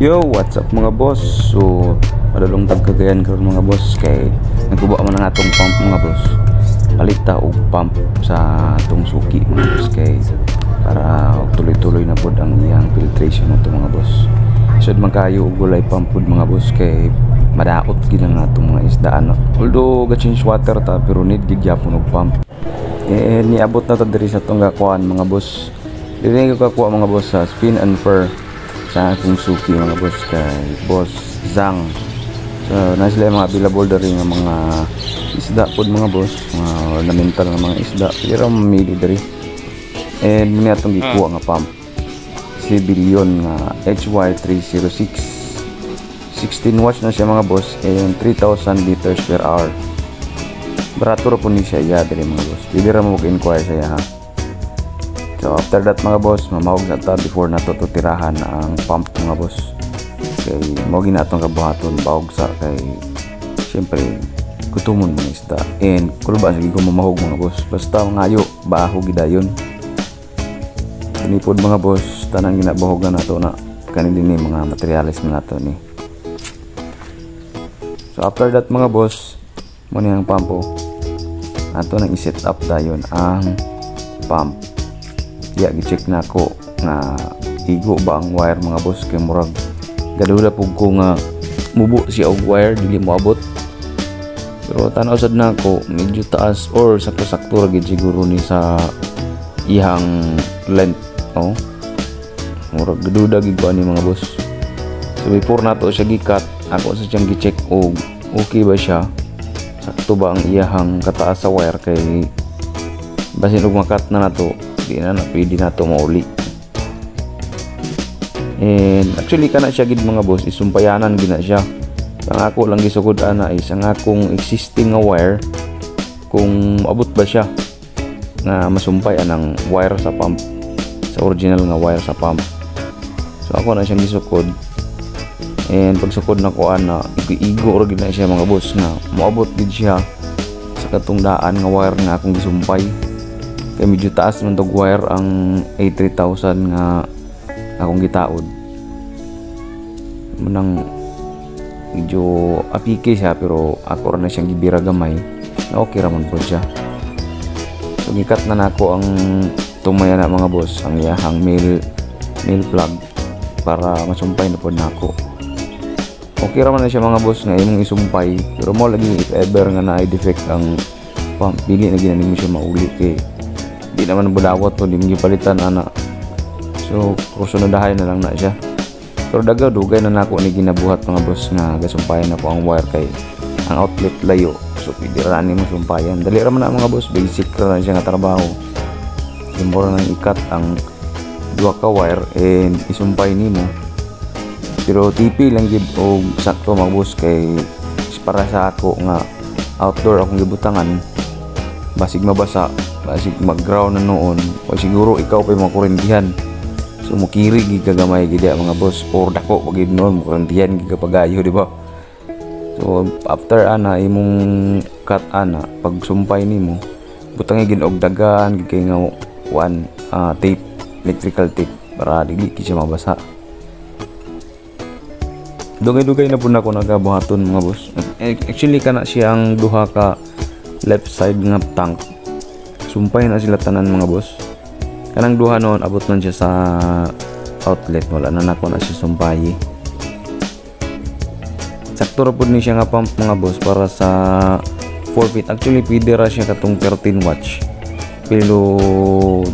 Yo, what's up mga boss? So, padulong tagkagayan karon mga boss kay nagkuba man ang atong pump mga boss. Palita og pump sa atong suki mga boss kay para tuloy-tuloy na pod ang iyang filtration nato mga boss. Sud man kayo og gulay pump pod mga boss kay madaot gid ang atong mga isda ano. Although ga-change water ta pero need gid gyapon og pump. Niabot na ta diri sa atong gakuan mga boss. Dili ko kakuha mga boss sa Spin and Fur sa akong suki mga boss kay Boss Zhang. So na sila mga available diri nga mga isda pod mga boss, mga ornamental nga mga isda pero mamili diri. And muna atong gikuha nga pump si Billion nga HY306 16 watts na siya mga boss and 3,000 liters per hour. Barato ra po ni siya diri mga boss. Dili ra mo mag-inquire sa iya ha. So after that mga boss, mamawag na ta before nato tirahan ang pump mga boss. Kay mao ginatong kabuhaton bawog sa kay syempre gutumon mga isda. And kulba sige ko mamahog mga boss. Basta mangayo baho gidayon. Tinipod mga boss, tanang ginabahogan nato na kanin dinhi mga materials na nato ni. So after that mga boss, mo ni ang pump ato nang i-set up dayon ang pump. Ya gi-check na ko nga igo ba ang wire mga boss kay murag gaduda pug ko nga mubo siya og wire dili moabot. Pero tan-aw sad na ko medyo taas or sakto-sakto ra gid siguro ni sa ihang length, oh. Murag gaduda gid ko ani mga boss. So before nato siya gi-cut, ako sa siyang gi-check og okay ba siya. Sakto ba ang iyang kataas sa wire kay basin og makat na nato di na pwede na ito mauli. And actually kana siya gid mga boss isumpayanan gina siya. Ang ako lang gisugod ana is ang akong existing nga wire kung abot ba siya nga masumpay anang wire sa pump, sa original nga wire sa pump. So ako na siyang gisukod and pagsukod na ko ana igo ra gid na siya mga boss nga moabot gid siya sa katong daan nga wire nga akong gisumpay. Kaya medyo taas man tog wire ang A3000 nga akong gitaod. Manang medyo apike siya pero ako ra na siyang gibira gamay. Okay ra man po siya. So gikat na nako ang tumaya na mga boss ang iyahang male plug para masumpay na po nako. Okay ra man na siya mga boss nga imong isumpay pero mo lagi if ever nga na defect ang pump dili na ginani mo siya mauli kay di naman budawat to, di mo gipalitan ana. So kusunadahay na lang na siya. Pero dagaw dugay na nako ni ginabuhat mga boss nga gasumpayan na po ang wire kay ang outlet layo. So pwede ra ni mo sumpayan. Dali ra man na mga boss, basic ra na siya nga trabaho. Mura nang ikat ang duha ka wire and isumpay nimo. Pero TP lang gid og sakto mga boss kay para sa ako nga outdoor akong gibutangan basig mabasa. Basig mag-ground na noon o siguro ikaw pa makurintihan so mukiri gid kagamay gid mga boss or dako pag gid noon makurintihan gid kapagayo di ba. So after ana imong cut ana pag sumpay nimo butang gid og dagan gid kay nga one tape, electrical tape para dili ki siya mabasa. Dugay-dugay na pud nako nagabuhaton mga boss. Actually kana siyang duha ka left side nga tank. Sumpay na sila tanan mga boss. Kanang duha noon abot man siya sa outlet, wala na nako na siya sumpayi. Sakto ra pud ni siya nga pump mga boss para sa 4 feet. Actually pwede ra siya katong 13 watts. Pero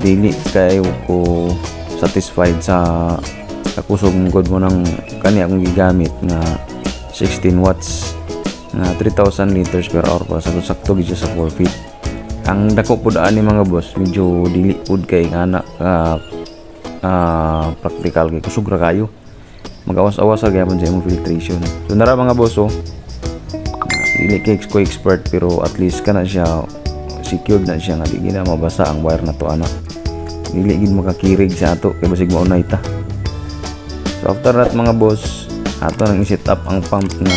dili kayo ko satisfied sa kakusog god mo nang kani akong gigamit nga 16 watts nga 3,000 liters per hour para sakto gid siya sa 4 feet. Ang dako pud ani mga boss medyo dili pud kay ana practical kay kusog ra kayo. Mag-awas-awas ra gyapon sa imong filtration. So nara mga boss dili kay ko expert pero at least kana siya secured na siya nga di na mabasa ang wire na to ana. Dili gid makakirig sa ato kay basig maunay ta. So after that mga boss ato nang i-set up ang pump na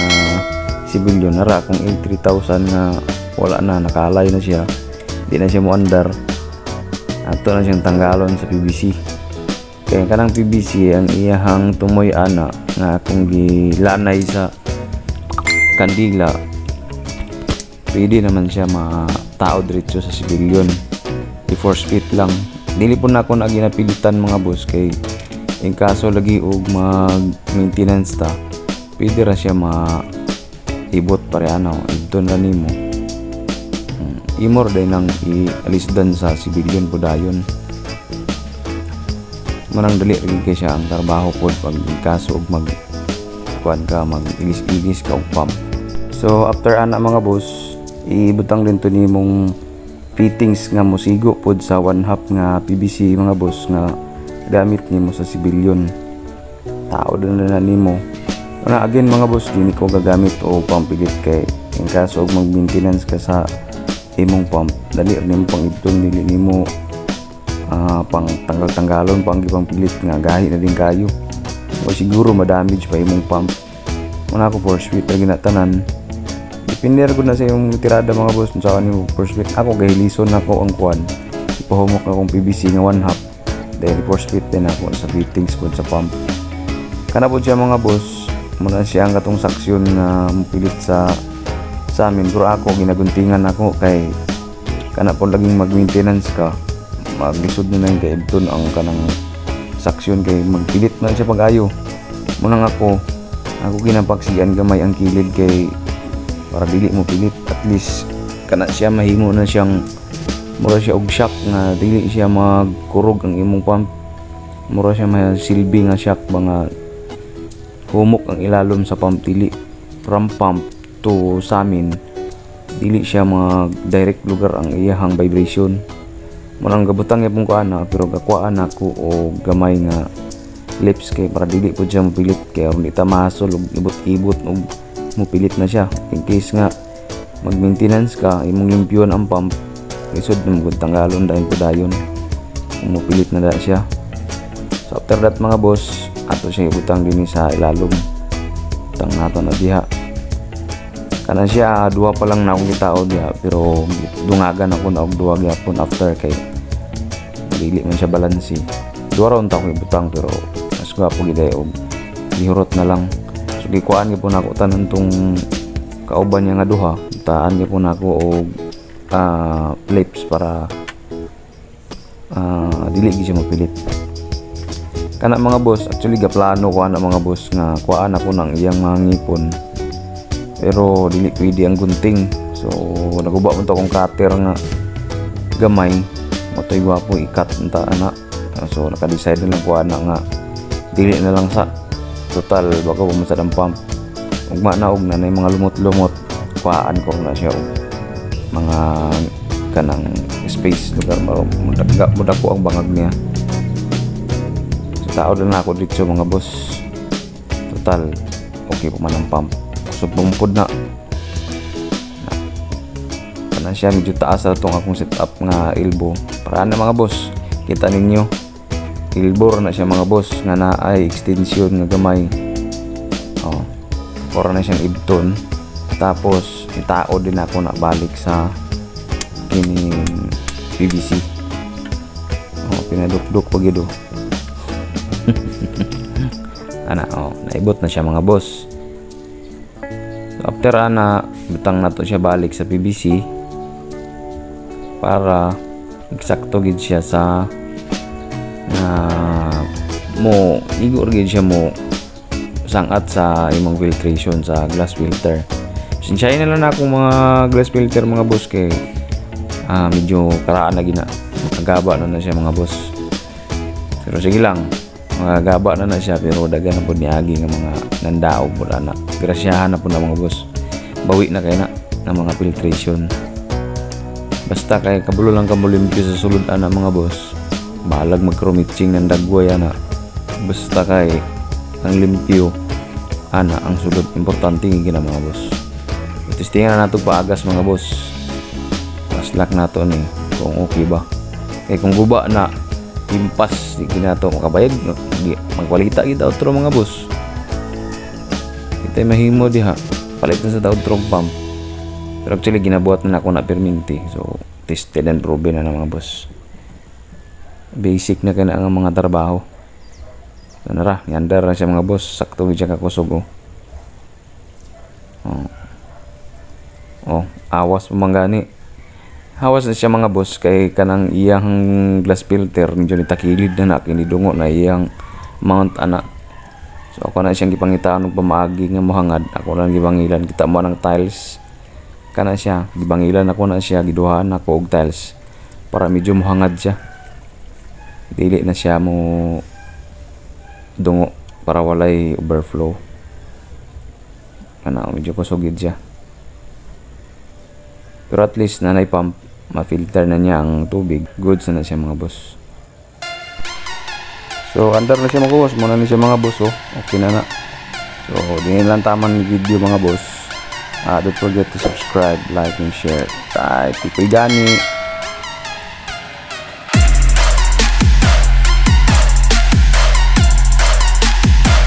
si Billion nara kung A3000 nga wala na nakalay na siya. Di na siya mo andar. Ato na siyang tanggalon sa PVC. kay kanang PVC ang iyahang tumoy ana nga kung gilanay sa kandila pwede naman siya matao diretso sa sibilyon. I-force fit lang. Dili po na ako na ginapilitan mga boss kay in kaso lagi og mag maintenance ta pwede ra siya ibot pareana ito na nimo imor day nang ialisdan sa sibilyon po dayon. Manang dali rin kay siya ang trabaho pod pag kaso og mag kuan ka mag igis ka og pump. So after ana mga boss ibutang din to nimong fittings nga musigo pod sa 1/2 nga PVC mga boss nga gamit nimo sa sibilyon. Tao din na nimo. Una again mga boss dini ko gagamit o pump pilit kay in kaso og mag-maintenance ka sa imong pump dali nimo pang ibton dili nimo pang tanggal-tanggalon pang gipang pilit nga gahi na din kayo o siguro ma-damage pa imong pump. Una ko force fit ra ginatanan. Depende ko na sa yung tirada mga boss sa kanimo force fit. Ako gahilison nako ang kuan. Ipahumok akong PVC nga 1/2. Then force fit din ako sa fittings pod sa pump. Kana pod siya mga boss, muna siya ang katong saksyon na mupilit sa amin. Pero ako ginaguntingan ako kay kana po laging mag-maintenance ka. Maglisod na lang kay Edton ang kanang saksyon kay magpilit man siya pag-ayo. Muna nga ako ginapaksiyan gamay ang kilid kay para dili mo pilit at least kana siya mahimo na siyang mura siya og shock nga dili siya magkurog ang imong pump. Mura siya masilbi nga shock mga humok ang ilalom sa pump dili from pump to sa amin dili siya mag direct lugar ang iyahang vibration. Manang gabutang yapon ko ana pero gakuan ako og gamay nga lips kay para dili po siya mapilit kay aron di ta mahasol og ibot-ibot og mupilit na siya in case nga mag-maintenance ka imong limpyon ang pump isod na magud tanggalon dahil po dayon mupilit na da siya. So after that mga boss ato siya ibutang din sa ilalom tang nato na diha kana siya duha pa lang na akong gitao diha pero dungagan ako na og duha gyapon after kay dili man siya balansi duha ra unta ko ibutang pero mas gwapo gid og gihurot na lang. So gikuan gyapon ako tanan tong kauban niya nga duha taan gyapon ako og clips para dili gyud siya mapilit. Kana mga boss actually gaplano ko ana mga boss nga kuan ako nang iyang ngipon pero dili pwede ang gunting. So naguba man to akong cutter nga gamay matoy gwapo ikat unta ana. So naka-decide na lang ko ana nga dili na lang sa total baka pumasad ang pump ugma na og nanay mga lumot-lumot kuan ko na siya og mga kanang space lugar mudak ko ang bangag niya. So tao na ako dito mga boss total okay pa man ang pump so bumpod na kana siya medyo taas na itong akong setup nga elbow para na mga boss kita ninyo elbow na siya mga boss nga na ay extension nga gamay para na siyang ibton tapos itao din ako na balik sa kining PVC pinadukduk pag ito ana naibot na siya mga boss. So after ana butang nato siya balik sa PVC para eksakto gid siya sa mo igor gid siya mo sangat sa imong filtration sa glass filter. Sinsay na lang akong mga glass filter mga boss kay medyo karaan na gina magagaba na siya mga boss pero sige lang magagaba na siya pero dagan na po niagi nga mga nandaog po na grasyahan na po na mga boss bawi na kayo na mga filtration basta kay kabulo lang kamulimpyo sa sulod ana mga boss balag magkrumitching ng dagway ana basta kay ang limpyo ana ang sulod importante gina mga boss. Testingan na nato paagas mga boss paslak nato ni kung okay ba kay kung guba na impas di ginato makabayad magkwalita gid outro mga boss kita mahimo diha palit na sa outro pump pero actually ginabuhat na ako na perminti so tested and proven na mga boss basic na kana ang mga trabaho So nara, yandar na siya mga boss. Sakto siya kakusog oh. Awas pamangani. Hawas na siya mga boss kay kanang iyang glass filter medyo nitakilid na kini dungo na iyang mount ana. So ako na siyang gipangitaan og pamaagi nga mohangad. Ako lang gibangilan kita mo ng tiles. Kana siya gibangilan ako na siya giduhaan ako og tiles para medyo mohangad siya. Dili na siya mo dungo para walay overflow. Kana medyo kusogid siya. Pero at least nanay pump, ma-filter na niya ang tubig. Goods na siya mga boss. So under na siya mga boss, muna na siya mga boss oh. Okay na. So din lang taman video mga boss. Don't forget to subscribe, like and share. Kay Pipoy Gani.